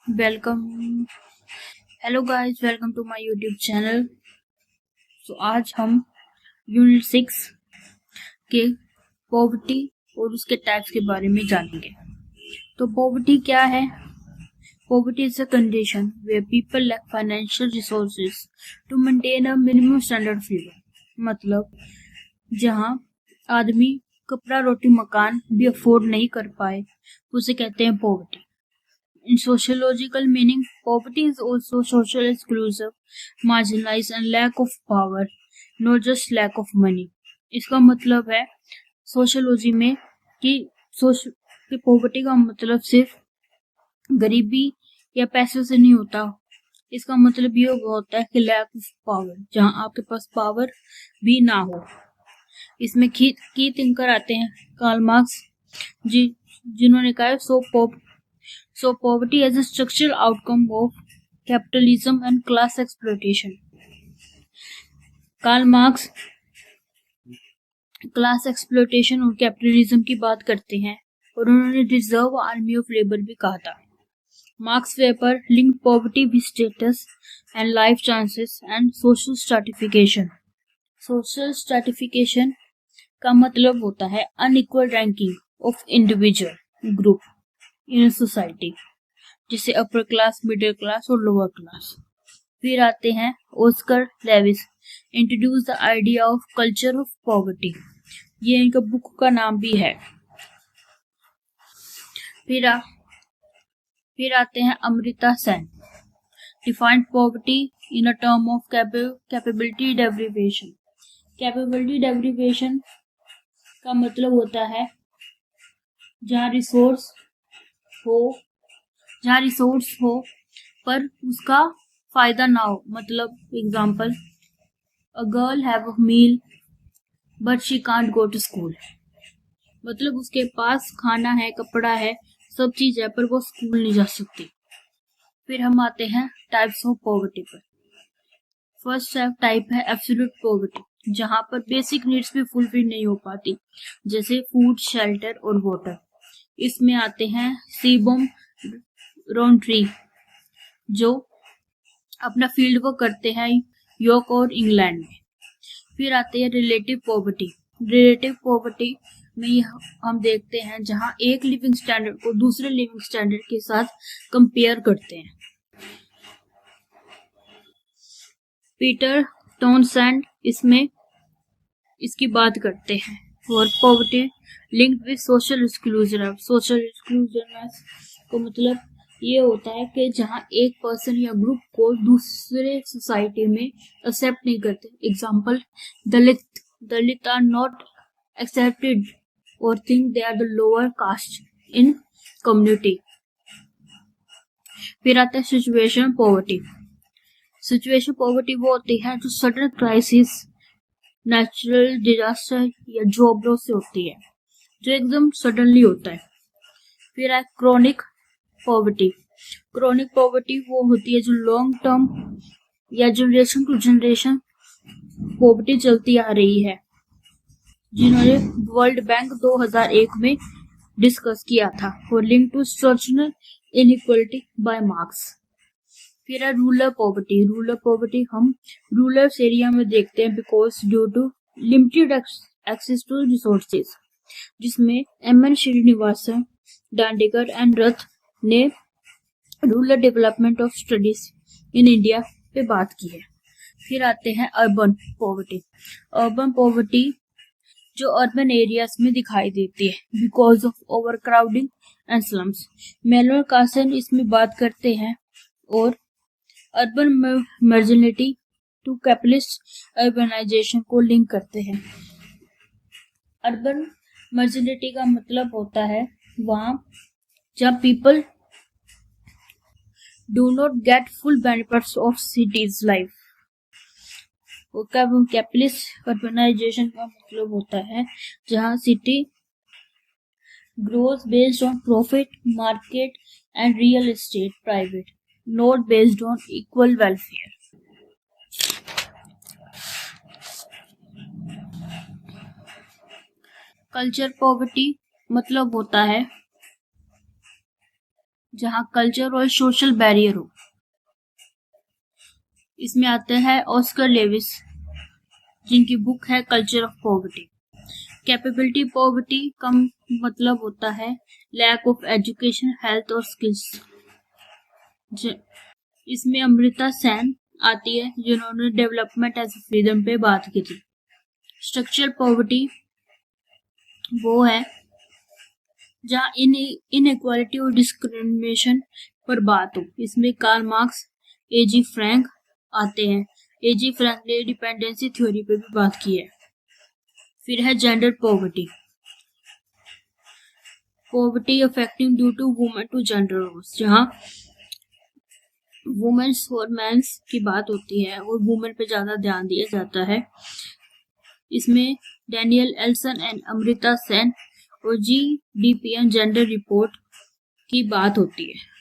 Welcome. Hello guys, welcome to my YouTube channel. आज हम unit 6 के पॉवर्टी और उसके टाइप्स के बारे में जानेंगे। तो पॉवर्टी क्या है? Poverty is a condition where people lack financial resources to maintain a minimum standard of living. मतलब जहाँ आदमी कपड़ा रोटी मकान भी अफोर्ड नहीं कर पाए, उसे कहते हैं poverty. In sociological meaning, poverty is also social exclusive, marginalized and lack of power, not just lack of money. इसका मतलब है सोशियोलॉजी में कि पॉवर्टी का मतलब सिर्फ गरीबी या पैसों से नहीं होता। इसका मतलब ये होता है कि लैक ऑफ पावर, जहाँ आपके पास पावर भी ना हो। इसमें की थिंकर आते हैं कार्ल मार्क्स जिन्होंने कहा So poverty as a structural outcome of capitalism and class exploitation. Karl Marx class exploitation और कैपिटलिज्म की बात करते हैं और उन्होंने रिजर्व आर्मी ऑफ लेबर भी कहा था। Marks paper link poverty with status and life chances and social stratification. Social stratification का मतलब होता है unequal ranking of individual group in society, जिसे अपर क्लास, मिडिल क्लास और लोअर क्लास। फिर आते हैं Oscar Levi's introduce the idea of culture of poverty. ये इनका बुक का नाम भी है। फिर आते हैं Amrita Sen defined poverty in a term of capability deprivation. Capability deprivation का मतलब होता है जहाँ रिसोर्स हो पर उसका फायदा ना हो। मतलब example, a girl have a meal but she can't go to school. मतलब उसके पास खाना है, कपड़ा है, सब चीज है, पर वो स्कूल नहीं जा सकती। फिर हम आते हैं टाइप्स ऑफ पॉवर्टी पर। फर्स्ट टाइप है एब्सोल्यूट पॉवर्टी, जहां पर बेसिक नीड्स भी फुलफिल नहीं हो पाती, जैसे फूड, शेल्टर और वाटर। इसमें आते हैं सीबम रोनट्री, जो अपना फील्ड वर्क करते हैं यॉर्क और इंग्लैंड में। फिर आते हैं रिलेटिव पॉवर्टी। रिलेटिव पॉवर्टी में हम देखते हैं जहां एक लिविंग स्टैंडर्ड को दूसरे लिविंग स्टैंडर्ड के साथ कंपेयर करते हैं। पीटर टॉनसेंट इसकी बात करते हैं। और poverty linked with social exclusion. Social exclusion को मतलब ये होता है कि जहाँ एक पर्सन या ग्रुप को दूसरे सोसाइटी में एक्सेप्ट नहीं करते। Example, Dalit are not accepted और think they are the lower caste in community. फिर आता है सिचुएशन पॉवर्टी। सिचुएशन पॉवर्टी वो होती है जो सडन क्राइसिस, नेचुरल डिजास्टर या जॉब लॉस से होती है, जो एकदम सडनली होता है। फिर है क्रोनिक पॉवर्टी। क्रोनिक पॉवर्टी वो होती है जो लॉन्ग टर्म या जनरेशन टू जनरेशन पॉवर्टी चलती आ रही है, जिन्होंने वर्ल्ड बैंक 2001 में डिस्कस किया था और link to structural inequality by Marx. फिर है रूरल पॉवर्टी। रूरल पॉवर्टी हम रूरल एरिया में देखते हैं because due to limited access to resources, जिसमें एम.एन. श्रीनिवासन, दांडेकर एंड रथ ने rural development of studies in India पे बात की है। फिर आते हैं अर्बन पॉवर्टी। अर्बन पॉवर्टी जो अर्बन एरियाज में दिखाई देती है because of overcrowding and slums. मेलर कार्सन इसमें बात करते हैं और अर्बन मार्जिनलिटी टू कैपिटलिस्ट अर्बनाइजेशन को लिंक करते हैं। अर्बन मार्जिनलिटी का मतलब होता है वहां जहाँ people do not get full benefits of cities life. Capitalist urbanisation का मतलब होता है जहाँ city growth based on profit, market and real estate private, not based on equal welfare. Culture poverty मतलब होता है जहां कल्चर और सोशल बैरियर हो। इसमें आते हैं ऑस्कर लेविस, जिनकी बुक है culture of poverty. Capability poverty का मतलब होता है लैक ऑफ एजुकेशन, हेल्थ और स्किल्स। इसमें अमृता सेन आती है, जिन्होंने डेवलपमेंट एज फ्रीडम पे बात की थी। स्ट्रक्चरल पॉवर्टी वो है जहाँ इनइक्वालिटी और डिस्क्रिमिनेशन पर बात हो। इसमें कार्ल मार्क्स, एजी फ्रैंक आते हैं। एजी फ्रैंक ने डिपेंडेंसी थ्योरी पे भी बात की है। फिर है gender poverty, poverty affecting due to women to gender roles, जहाँ वुमेन्स और मेंस की बात होती है और वुमेन पे ज्यादा ध्यान दिया जाता है। इसमें डैनियल एल्सन एंड अमृता सेन और GDPN जेंडर रिपोर्ट की बात होती है।